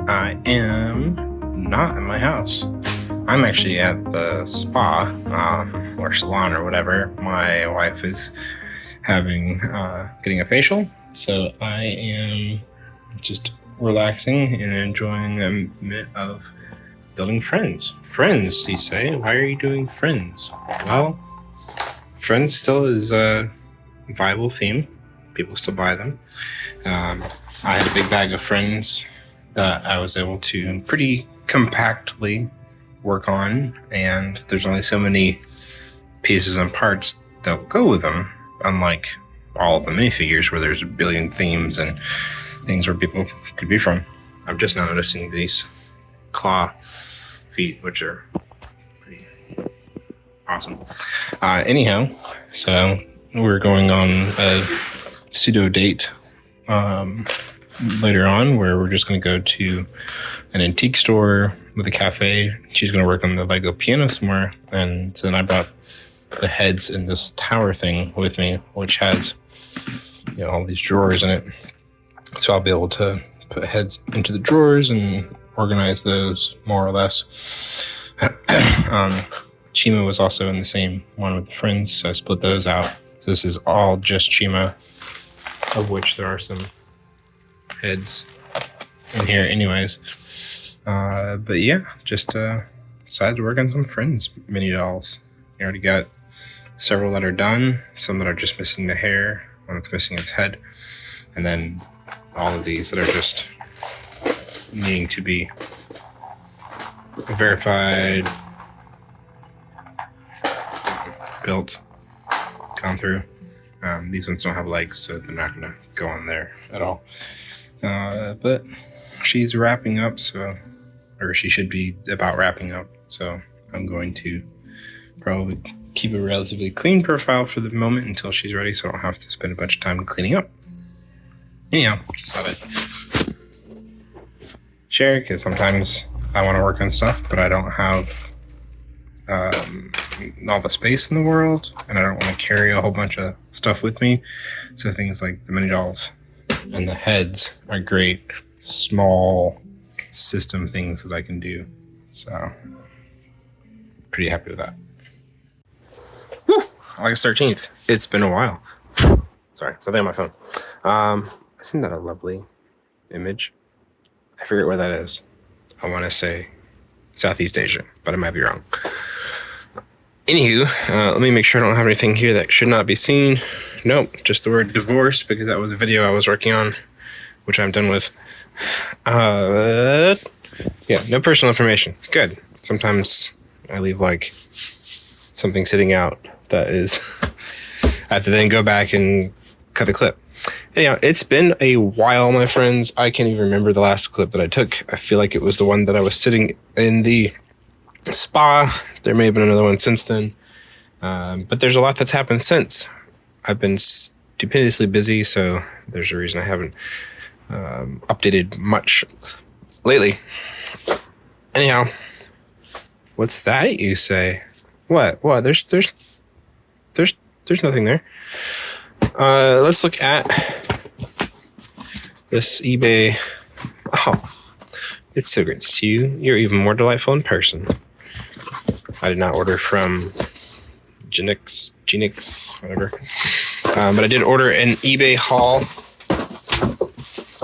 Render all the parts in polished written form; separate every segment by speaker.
Speaker 1: I am not in my house. I'm actually at the spa or salon or whatever. My wife is getting a facial, so I am just relaxing and enjoying a minute of building friends. Friends, you say? Why are you doing friends? Well, friends still is a viable theme. People still buy them. I had a big bag of friends that I was able to pretty compactly work on, and there's only so many pieces and parts that go with them, unlike all of the minifigures where there's a billion themes and things where people could be from. I'm just now noticing these claw feet, which are pretty awesome. Anyhow, so we're going on a pseudo date later on where we're just going to go to an antique store with a cafe. She's going to work on the Lego piano somewhere, and then I brought the heads in this tower thing with me, which has all these drawers in it, so I'll be able to put heads into the drawers and organize those more or less. Chima was also in the same one with the friends, so I split those out. So this is all just Chima, of which there are some heads in here anyways. But yeah, just decided to work on some friends mini dolls. I already got several that are done, some that are just missing the hair, one that's missing its head, and then all of these that are just needing to be verified, built, gone through. These ones don't have legs, so they're not going to go on there at all. But she's wrapping up, or she should be about wrapping up, so I'm going to probably keep a relatively clean profile for the moment until she's ready, so I don't have to spend a bunch of time cleaning up. Anyhow, just thought I'd share, because sometimes I want to work on stuff, but I don't have all the space in the world, and I don't want to carry a whole bunch of stuff with me. So things like the mini dolls and the heads are great small system things that I can do. So pretty happy with that. Woo! August 13th. It's been a while. Sorry, something on my phone. Isn't that a lovely image? I forget where that is. I want to say Southeast Asia, but I might be wrong. Anywho, let me make sure I don't have anything here that should not be seen. Nope, just the word divorce, because that was a video I was working on, which I'm done with. Yeah, no personal information. Good. Sometimes I leave like something sitting out that is I have to then go back and cut the clip. Anyhow, it's been a while, my friends. I can't even remember the last clip that I took. I feel like it was the one that I was sitting in the spa. There may have been another one since then, but there's a lot that's happened since. I've been stupendously busy, so there's a reason I haven't updated much lately. Anyhow, what's that you say? What? There's nothing there. Let's look at this eBay. Oh, it's so great to see you. You're even more delightful in person. I did not order from Genix, whatever. But I did order an eBay haul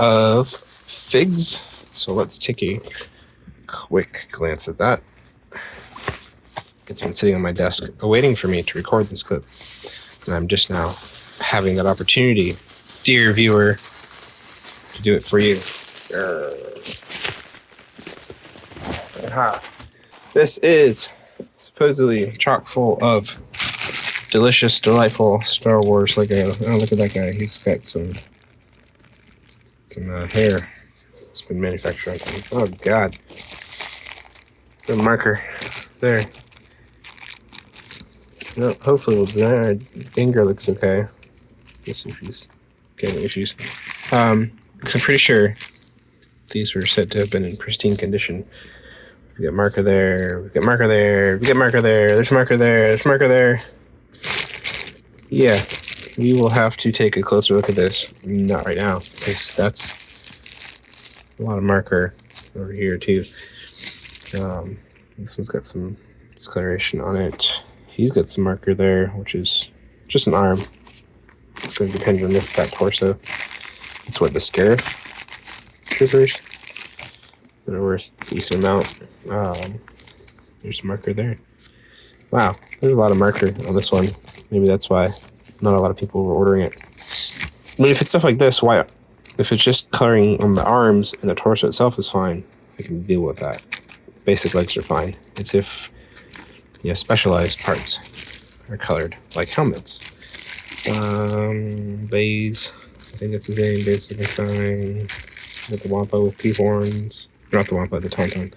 Speaker 1: of figs. So let's take a quick glance at that. It's been sitting on my desk awaiting for me to record this clip. And I'm just now having that opportunity, dear viewer, to do it for you. This is supposedly chock full of delicious, delightful Star Wars Lego. Oh, look at that guy. He's got some hair. It's been manufactured on him. Oh, God. The marker. There. No, hopefully we'll do that. Dinger looks okay. Let's see if he's getting issues. Because I'm pretty sure these were said to have been in pristine condition. We got marker there. We got marker there. We got marker there. There's marker there. There's marker there. Yeah, we will have to take a closer look at this. Not right now, because that's a lot of marker. over here too. This one's got some discoloration on it. He's got some marker there, which is just an arm. So it depends on if that torso. It's what the Scarab troopers that are worth a decent amount. There's a marker there. Wow, there's a lot of marker on this one. Maybe that's why not a lot of people were ordering it. I mean, if it's stuff like this, why? If it's just coloring on the arms and the torso itself is fine, I can deal with that. Basic legs are fine. It's if specialized parts are colored, like helmets. Bays, I think that's his name, Bays looking fine. Got the Wampa with two horns. Not the Wampa, the Tauntaun.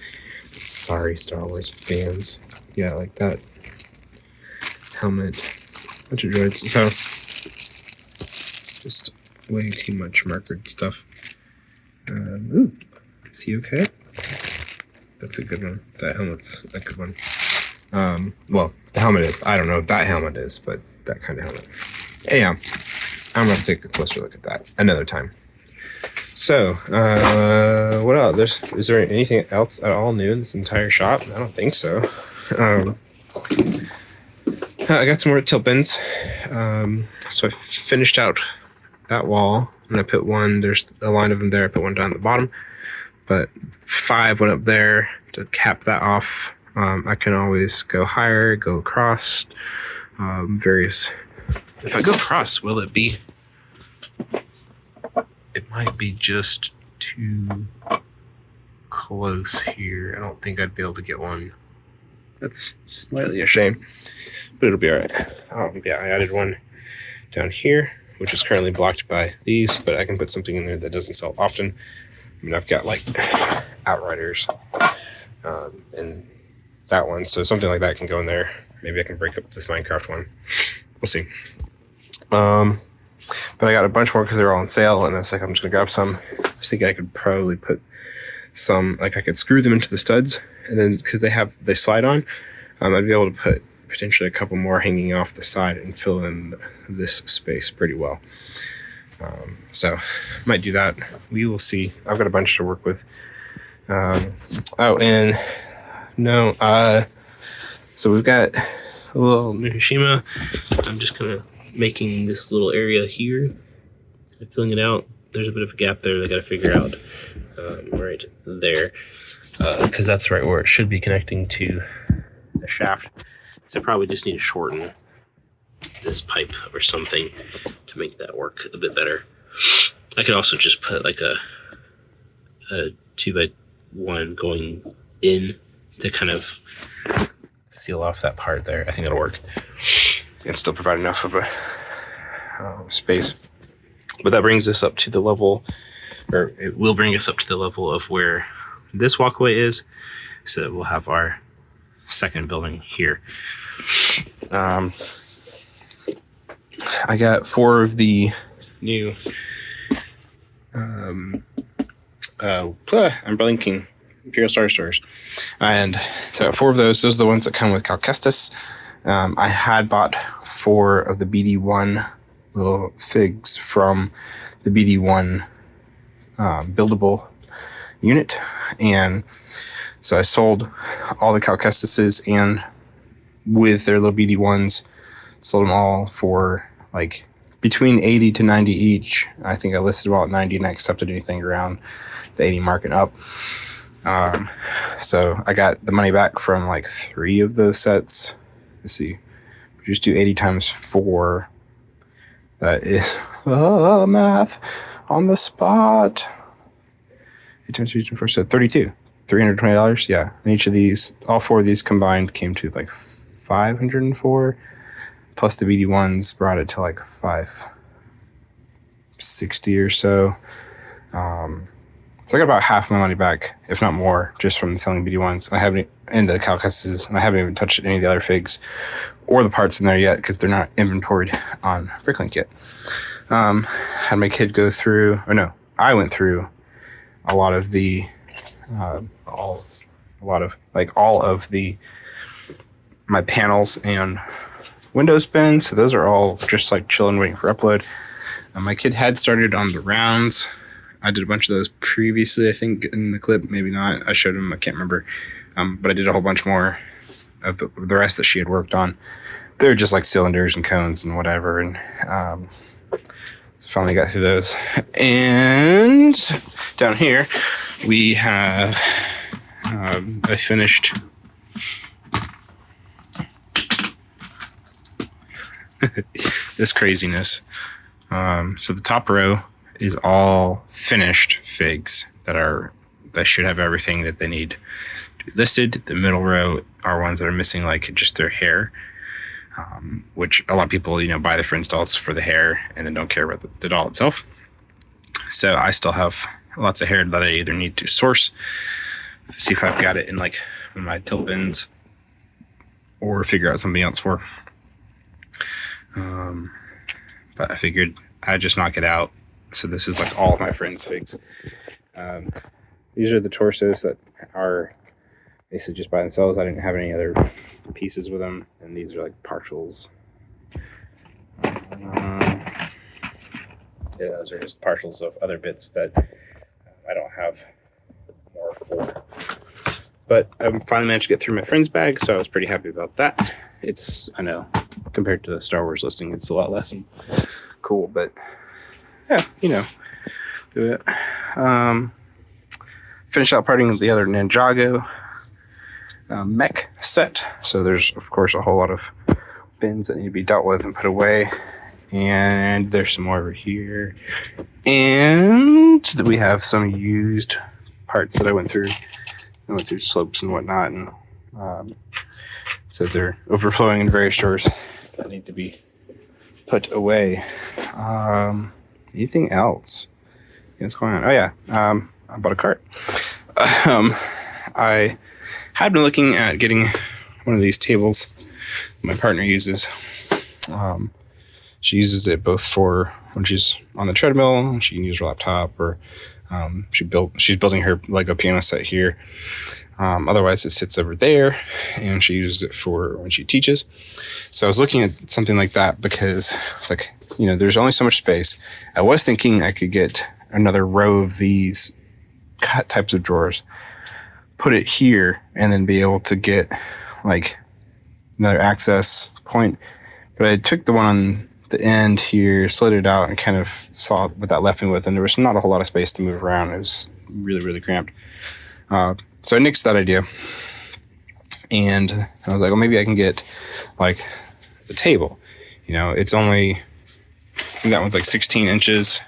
Speaker 1: Sorry, Star Wars fans. Yeah, like that. Helmet. Bunch of joints. So, just way too much markered stuff. Ooh, is he okay? That's a good one. That helmet's a good one. Well, the helmet is. I don't know if that helmet is, but that kind of helmet. Anyhow, I'm going to take a closer look at that another time. So, what else? Is there anything else at all new in this entire shop? I don't think so. I got some more tilt bins. So I finished out that wall, and I put one, there's a line of them there, I put one down at the bottom, but 5 went up there to cap that off. I can always go higher, go across, various. If I go across, will it be? It might be just too close here. I don't think I'd be able to get one. That's slightly a shame, but it'll be all right. Yeah, I added one down here, which is currently blocked by these, but I can put something in there that doesn't sell often. I mean, I've got like Outriders and that one, so something like that can go in there. Maybe I can break up this Minecraft one. We'll see. But I got a bunch more because they were all on sale, and I was like, I'm just gonna grab some. I was thinking I could probably put some, like I could screw them into the studs, and then because they slide on, I'd be able to put potentially a couple more hanging off the side and fill in this space pretty well. So might do that. We will see. I've got a bunch to work with. So we've got a little Nishima. I'm just kind of making this little area here, filling it out. There's a bit of a gap there that I got to figure out right there, because that's right where it should be connecting to the shaft. So I probably just need to shorten this pipe or something to make that work a bit better. I could also just put like a 2x1 going in to kind of seal off that part there. I think it'll work and still provide enough of a space. But that brings us up to the level, or it will bring us up to the level of where this walkway is, so that we'll have our second building here. I got 4 of the new I'm blinking Imperial Star Stores, and so 4 of those are the ones that come with Calcestus. I had bought 4 of the BD1 little figs from the BD1 buildable unit, and so I sold all the Calcestuses, and with their little BD1s, sold them all for like between 80 to 90 each. I think I listed them all at 90, and I accepted anything around the 80 mark and up. So I got the money back from like 3 of those sets. Let's see, just do 80 times 4. That is math on the spot. 8 times 3 times 4, so 32. $320. Yeah, and each of these, all 4 of these combined came to like 504. Plus the BD1s brought it to like 560 or so. So I got about half my money back, if not more, just from the selling BD1s. I haven't, and the Calcusses, and I haven't even touched any of the other figs or the parts in there yet because they're not inventoried on Bricklink yet. Had my kid go through, or no, I went through a lot of the, all of my panels and Windows bins. So those are all just like chilling, waiting for upload. My kid had started on the rounds. I did a bunch of those previously, I think, in the clip. Maybe not. I showed him. I can't remember. But I did a whole bunch more of the rest that she had worked on. They're just like cylinders and cones and whatever. And so finally got through those. And down here, we have I finished this craziness. So the top row is all finished figs that should have everything that they need to be listed. The middle row are ones that are missing like just their hair, which a lot of people, buy the friend dolls for the hair and then don't care about the doll itself. So I still have lots of hair that I either need to source, see if I've got it in like one of my tilt bins, or figure out something else for. But I figured I'd just knock it out. So this is like all of my friends' figs. These are the torsos that are basically just by themselves. I didn't have any other pieces with them, and these are like partials. Yeah, those are just partials of other bits that I don't have more for. But I finally managed to get through my friend's bag, so I was pretty happy about that. I know, compared to the Star Wars listing, it's a lot less cool, but yeah, do it. Finish out parting the other Ninjago mech set. So there's, of course, a whole lot of bins that need to be dealt with and put away. And there's some more over here. And we have some used parts that I went through. I went through slopes and whatnot. And so they're overflowing in various drawers that need to be put away. Anything else? What's going on? Oh, yeah. I bought a cart. I had been looking at getting one of these tables my partner uses. She uses it both for when she's on the treadmill, she can use her laptop, or she's building her Lego piano set here. Otherwise, it sits over there, and she uses it for when she teaches. So I was looking at something like that because it's like, there's only so much space. I was thinking I could get another row of these types of drawers, put it here, and then be able to get like another access point. But I took the one on the end here, slid it out, and kind of saw what that left me with, and there was not a whole lot of space to move around. It was really, really cramped. So I nixed that idea, and I was like, well, maybe I can get like the table. It's only, I think that one's like 16 inches.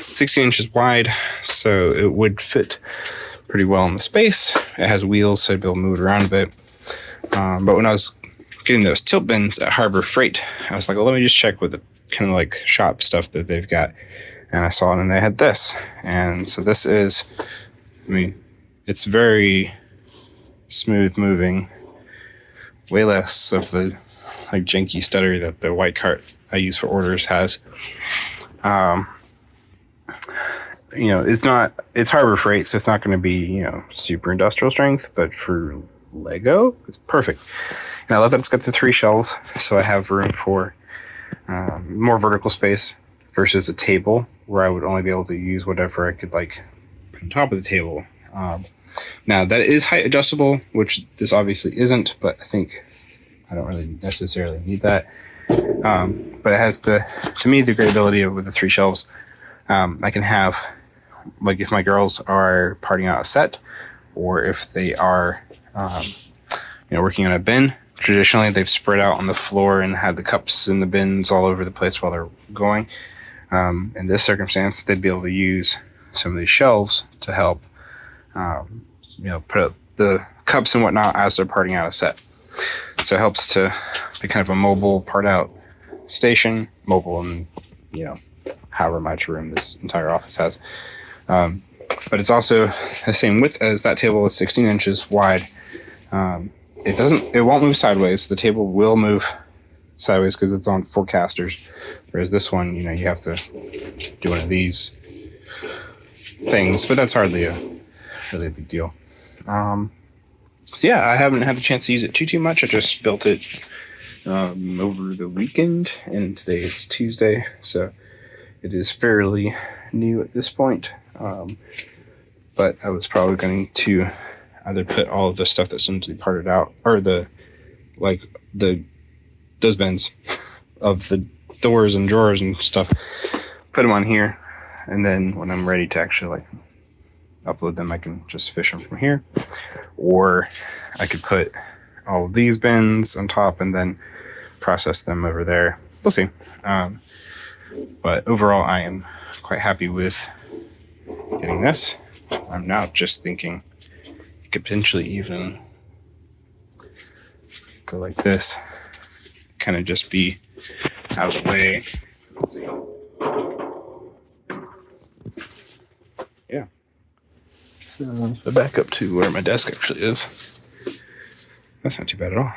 Speaker 1: 16 inches wide, so it would fit pretty well in the space. It has wheels, so I'd be able to move it around a bit. But when I was getting those tilt bins at Harbor Freight, I was like, well, let me just check with the kind of like shop stuff that they've got. And I saw it, and they had this. And so this is, it's very smooth moving, way less of the like janky stutter that the white cart I use for orders has. It's Harbor Freight, so it's not going to be, super industrial strength, but for Lego, it's perfect. And I love that it's got the 3 shelves, so I have room for more vertical space versus a table where I would only be able to use whatever I could like put on top of the table. Now that is height adjustable, which this obviously isn't, but I think I don't really necessarily need that. But it has to me, the great ability of with the 3 shelves. I can have, like, if my girls are parting out a set, or if they are, working on a bin. Traditionally, they've spread out on the floor and had the cups in the bins all over the place while they're going. In this circumstance, they'd be able to use some of these shelves to help, put up the cups and whatnot as they're parting out a set. So it helps to be kind of a mobile part out station, mobile and, however much room this entire office has. But it's also the same width as that table. Is 16 inches wide. It won't move sideways. The table will move sideways because it's on 4 casters. Whereas this one, you have to do one of these things, but that's hardly really a big deal. So yeah, I haven't had a chance to use it too much. I just built it over the weekend, and today is Tuesday, so
Speaker 2: it is fairly new at this point. But I was probably going to either put all of the stuff that's going to be parted out, or those bins of the doors and drawers and stuff, put them on here, and then when I'm ready to actually like upload them, I can just fish them from here. Or I could put all of these bins on top and then process them over there. We'll see. But overall, I am quite happy with getting this. I'm now just thinking you could potentially even go like this, kind of just be out of the way. Let's see. Yeah. So if I back up to where my desk actually is, that's not too bad at all.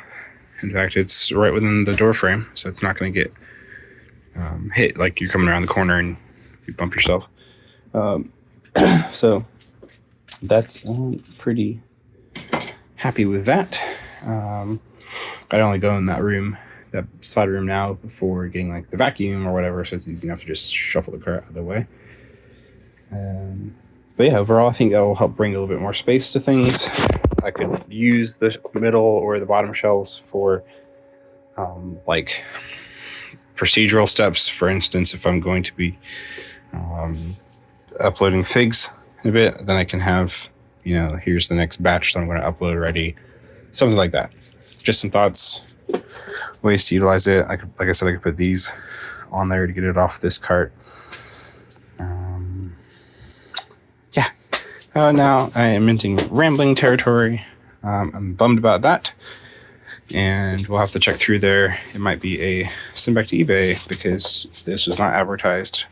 Speaker 2: In fact, it's right within the door frame, so it's not going to get hit like you're coming around the corner and you bump yourself. So that's pretty happy with that. I'd only go in that room, that side room now, before getting like the vacuum or whatever, so it's easy enough to just shuffle the car out of the way. But yeah, overall, I think that will help bring a little bit more space to things. I could use the middle or the bottom shelves for like procedural steps. For instance, if I'm going to be uploading figs in a bit, then I can have, here's the next batch that I'm going to upload already. Something like that. Just some thoughts, ways to utilize it. Like I said, I could put these on there to get it off this cart. Now I am entering rambling territory. I'm bummed about that, and we'll have to check through there. It might be a send back to eBay because this was not advertised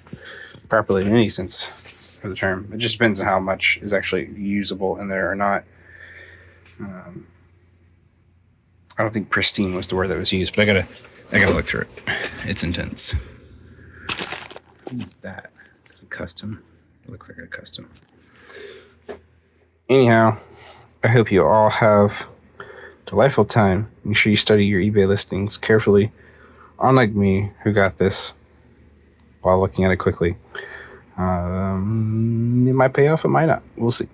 Speaker 2: properly in any sense of the term. It just depends on how much is actually usable in there or not. I don't think pristine was the word that was used, but I gotta look through it. It's intense. What's that? Is it custom? It looks like a custom. Anyhow, I hope you all have a delightful time. Make sure you study your eBay listings carefully, unlike me, who got this while looking at it quickly. It might pay off, it might not. We'll see.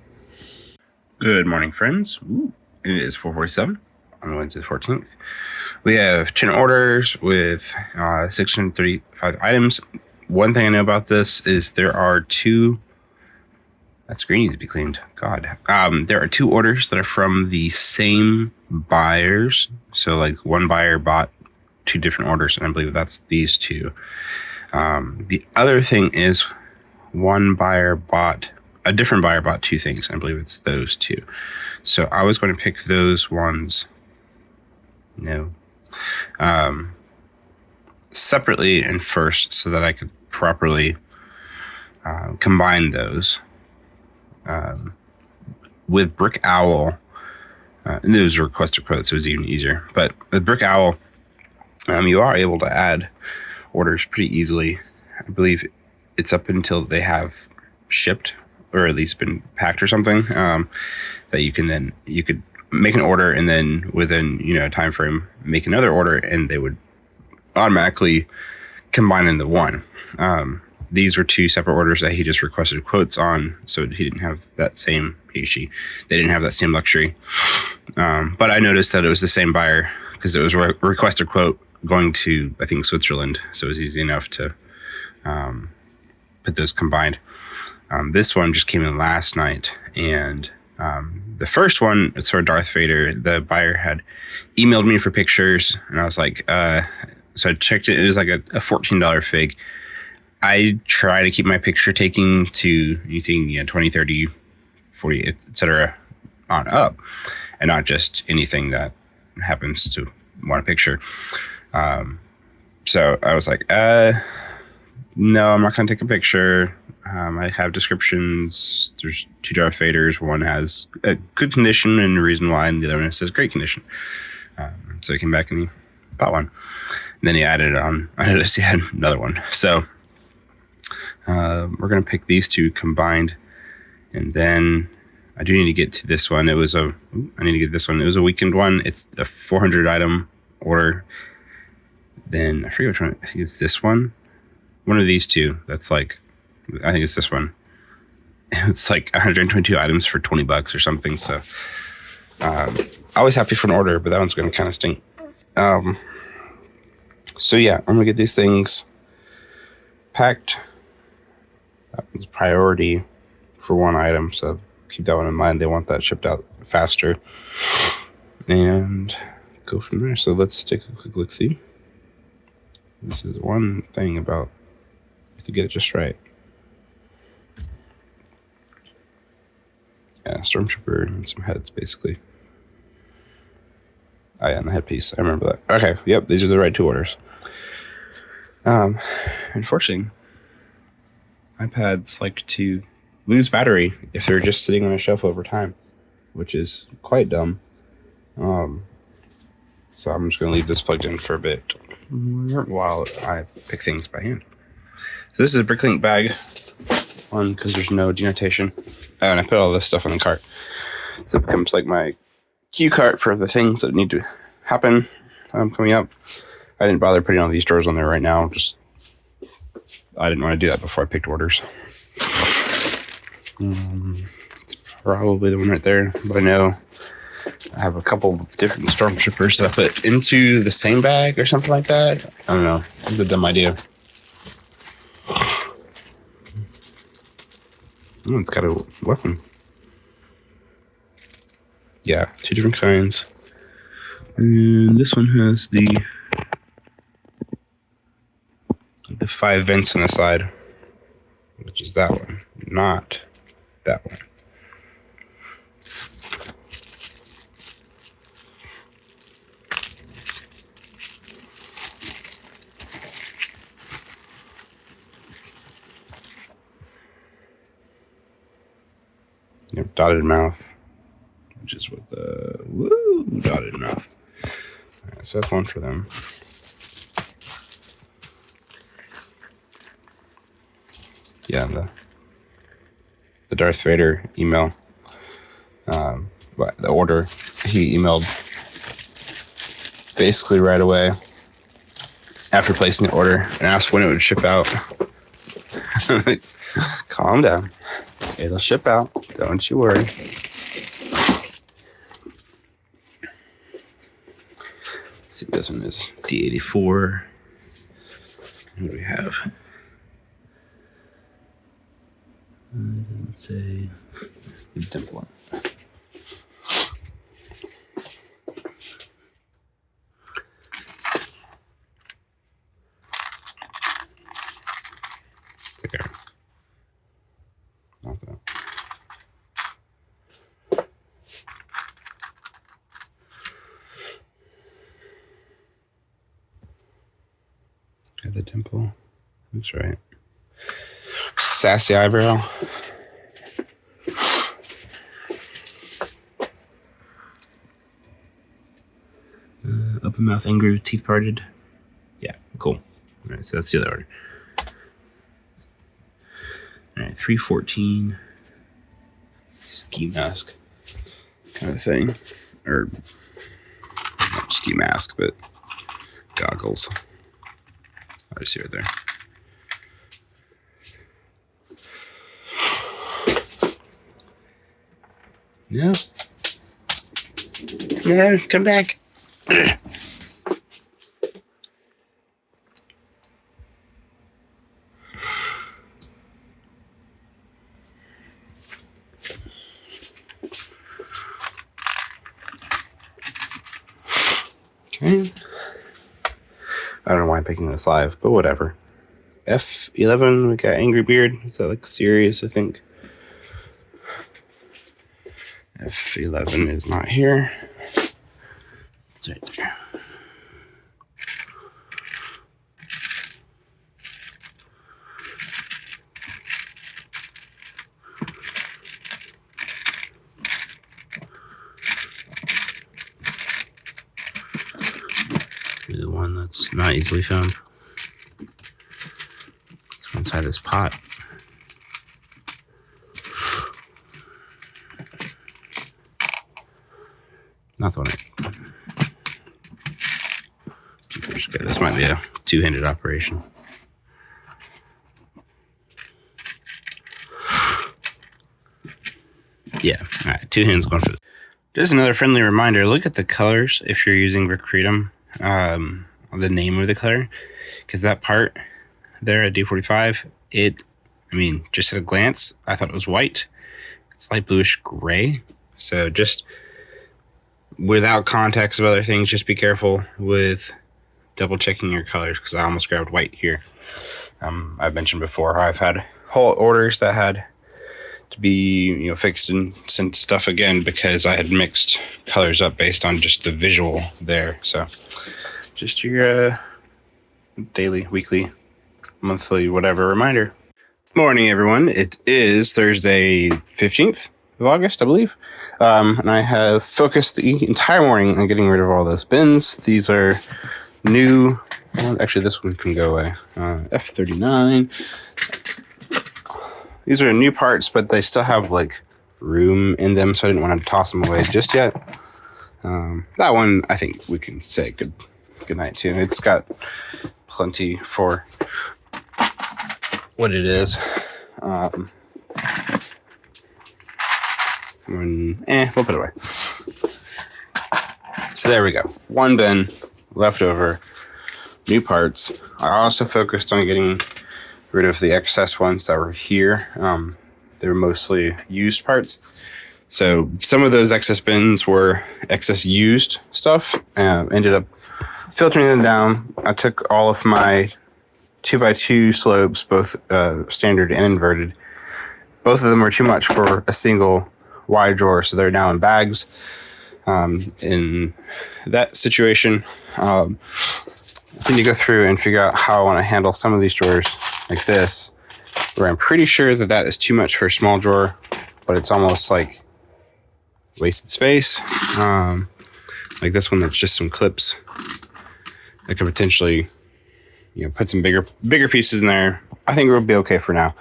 Speaker 2: Good morning, friends. It is 4:47 on Wednesday the 14th. We have 10 orders with 635 items. One thing I know about this is there are two... That screen needs to be cleaned. God. There are two orders that are from the same buyers. So like one buyer bought two different orders, and I believe that's these two. The other thing is a different buyer bought two things. I believe it's those two. So I was going to pick those ones. Separately and first, so that I could properly combine those. With Brickowl, and those were requested quotes, so it was even easier. But with Brickowl, you are able to add orders pretty easily. I believe it's up until they have shipped, or at least been packed or something, that you could make an order and then within a time frame make another order, and they would automatically combine into one. These were two separate orders that he just requested quotes on, so he didn't have that same, they didn't have that same luxury. But I noticed that it was the same buyer because it was a requested quote going to, I think, Switzerland, so it was easy enough to put those combined. This one just came in last night, and the first one, it's for Darth Vader. The buyer had emailed me for pictures, and I was like, so I checked it. It was like a $14 fig. I try to keep my picture taking to anything 20, 30, 40, etc. on up, and not just anything that happens to want a picture. So I was like, no, I'm not going to take a picture. I have descriptions. There's two Darth Vaders. One has a good condition and a reason why, and the other one says great condition. So he came back and he bought one. And then he added it on. I noticed he had another one. So we're going to pick these two combined. And then I do need to get to this one. I need to get this one. It was a weekend one. It's a 400 item order. Then I forget which one. I think it's this one. one of these two. That's like, I think it's this one. It's like 122 items for $20 or something. So I was happy for an order, but that one's going to kind of stink. So yeah, I'm gonna get these things packed. That was a priority for one item, so keep that one in mind. They want that shipped out faster, and go from there. So let's take a quick look. See, this is one thing about if you get it just right. Yeah, Stormtrooper and some heads, basically. Oh yeah, and the headpiece. I remember that. Okay, yep, these are the right two orders. Unfortunately, iPads like to lose battery if they're just sitting on a shelf over time, which is quite dumb. So I'm just going to leave this plugged in for a bit while I pick things by hand. So this is a Bricklink bag, one because there's no denotation. Oh, and I put all this stuff in the cart. So it becomes like my cue cart for the things that need to happen coming up. I didn't bother putting all these drawers on there right now. Just I didn't want to do that before I picked orders. It's probably the one right there, but I know I have a couple of different Stormtroopers that I put into the same bag or something like that. I don't know. It's a dumb idea. Oh, it's got a weapon. Yeah, two different kinds. And this one has the 5 vents on the side, which is that one, not that one. Yep, dotted mouth, which is what the dotted mouth. All right, so that's one for them. Yeah, the Darth Vader email, but the order he emailed basically right away after placing the order and asked when it would ship out. Calm down. It'll ship out. Don't you worry. Let's see what this one is. D84. What do we have? Let's say the dimple one. Okay. Not that. Okay, the dimple. Looks right. Sassy eyebrow. Open mouth, angry, teeth parted. Yeah, cool. All right, so that's the other order. All right, 314 ski mask kind of thing, or not ski mask, but goggles. I just see right there. No. No, come back. Okay. I don't know why I'm picking this live, but whatever. F11, we got Angry Beard. Is that like serious, I think? F11 is not here. It's right there. The one that's not easily found. It's inside this pot. Not the one. Okay, this might be a two-handed operation. Yeah. All right. 2 hands going for this. Just another friendly reminder, look at the colors if you're using Brick Freedom, the name of the color, because that part there at D45, just at a glance, I thought it was white. It's light bluish gray. So just without context of other things, just be careful with double checking your colors, because I almost grabbed white here. I've mentioned before how I've had whole orders that had to be fixed and sent stuff again because I had mixed colors up based on just the visual there. So just your daily, weekly, monthly, whatever reminder. Morning, everyone. It is Thursday, 15th of August, I believe. And I have focused the entire morning on getting rid of all those bins. These are new. Well, actually, this one can go away. F39. These are new parts, but they still have like room in them, so I didn't want to toss them away just yet. That one, I think we can say good night to. It's got plenty for what it is. We'll put it away. So there we go. One bin left over, new parts. I also focused on getting rid of the excess ones that were here. They're mostly used parts. So some of those excess bins were excess used stuff. Ended up filtering them down. I took all of my 2x2 slopes, both standard and inverted. Both of them were too much for a single wide drawer, so they're now in bags. In that situation, I need to go through and figure out how I want to handle some of these drawers like this, where I'm pretty sure that is too much for a small drawer, but it's almost like wasted space. Like this one that's just some clips. I could potentially put some bigger pieces in there. I think we'll be okay for now.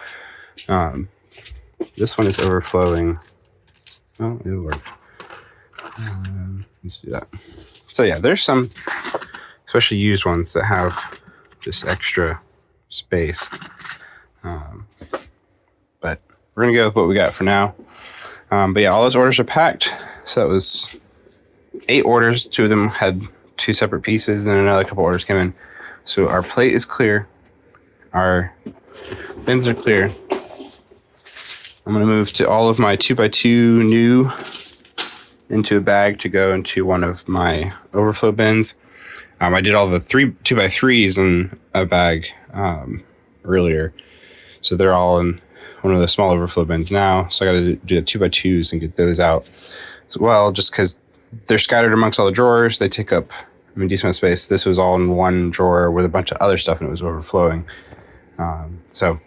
Speaker 2: This one is overflowing. Oh, it'll work. Let's do that. So yeah, there's some especially used ones that have just extra space. But we're gonna go with what we got for now. But yeah, all those orders are packed. So it was 8 orders. 2 of them had 2 separate pieces, then another couple orders came in. So our plate is clear. Our bins are clear. I'm gonna move to all of my 2x2 new into a bag to go into one of my overflow bins. I did all the 2x3s in a bag earlier, so they're all in one of the small overflow bins now. So I got to do the 2x2s and get those out as well, just because they're scattered amongst all the drawers. They take up decent amount of space. This was all in one drawer with a bunch of other stuff, and it was overflowing. So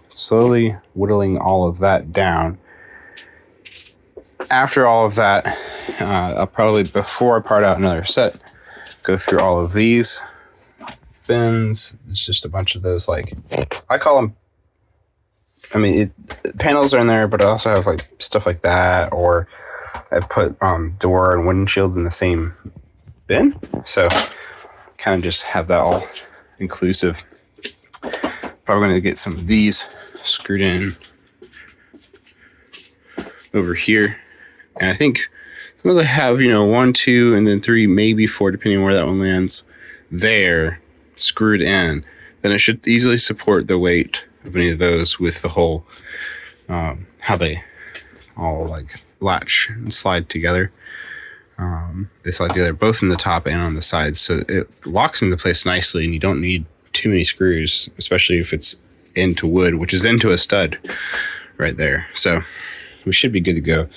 Speaker 2: slowly whittling all of that down. After all of that, I'll probably, before I part out another set, go through all of these bins. It's just a bunch of those, like, I call them, panels are in there, but I also have like stuff like that, or I put door and windshields in the same bin. So kind of just have that all inclusive. Probably going to get some of these screwed in over here. And I think sometimes I have, 1, 2, and then 3, maybe 4, depending on where that one lands, there, screwed in. Then it should easily support the weight of any of those with the whole, how they all like latch and slide together. They slide together both in the top and on the sides, so it locks into place nicely, and you don't need too many screws, especially if it's into wood, which is into a stud right there. So we should be good to go.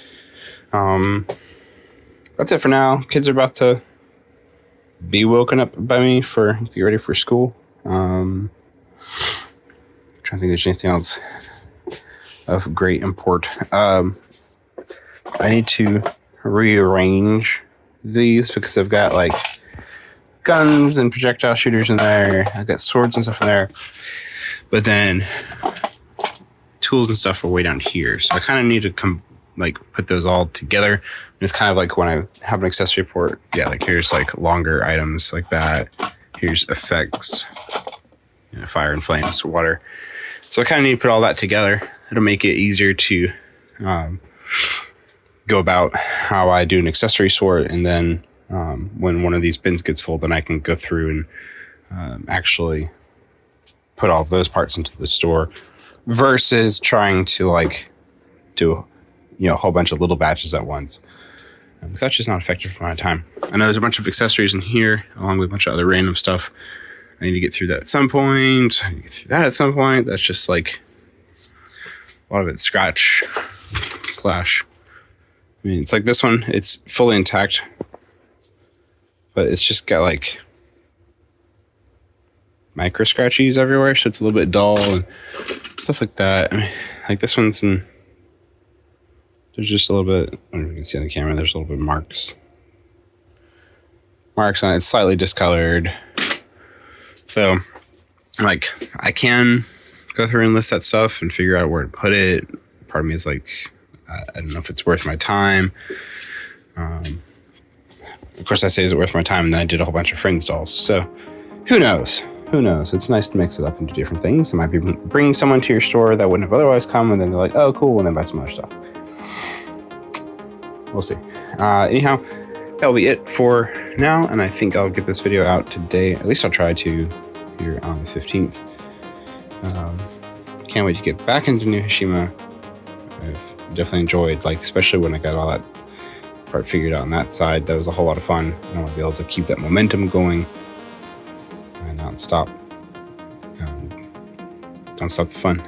Speaker 2: That's it for now. Kids are about to be woken up by me to get ready for school. Trying to think if there's anything else of great import. I need to rearrange these because I've got like guns and projectile shooters in there. I've got swords and stuff in there, but then tools and stuff are way down here. So I kind of need to put those all together. And it's kind of like when I have an accessory port. Yeah, like here's like longer items like that. Here's effects, fire and flames, water. So I kind of need to put all that together. It'll make it easier to go about how I do an accessory sort, and then when one of these bins gets full, then I can go through and actually put all of those parts into the store, versus trying to like do a whole bunch of little batches at once. Because that's just not effective for my time. I know there's a bunch of accessories in here, along with a bunch of other random stuff. I need to get through that at some point. I need to get through that at some point. That's just like a lot of it scratch slash. I mean, it's like this one, it's fully intact, but it's just got like micro scratchies everywhere, so it's a little bit dull and stuff like that. I mean, like this one's in. There's just a little bit, I don't know if you can see on the camera, there's a little bit of marks. Marks on it, it's slightly discolored. So, like, I can go through and list that stuff and figure out where to put it. Part of me is like, I don't know if it's worth my time. Of course, I say, is it worth my time? And then I did a whole bunch of friends dolls. So, who knows? Who knows? It's nice to mix it up into different things. It might be bringing someone to your store that wouldn't have otherwise come, and then they're like, oh, cool, and then buy some other stuff. We'll see. Anyhow, that'll be it for now, and I think I'll get this video out today. At least I'll try to here on the 15th. Can't wait to get back into New Hashima. I've definitely enjoyed, like, especially when I got all that part figured out on that side. That was a whole lot of fun. I want to be able to keep that momentum going and not stop. Don't stop the fun.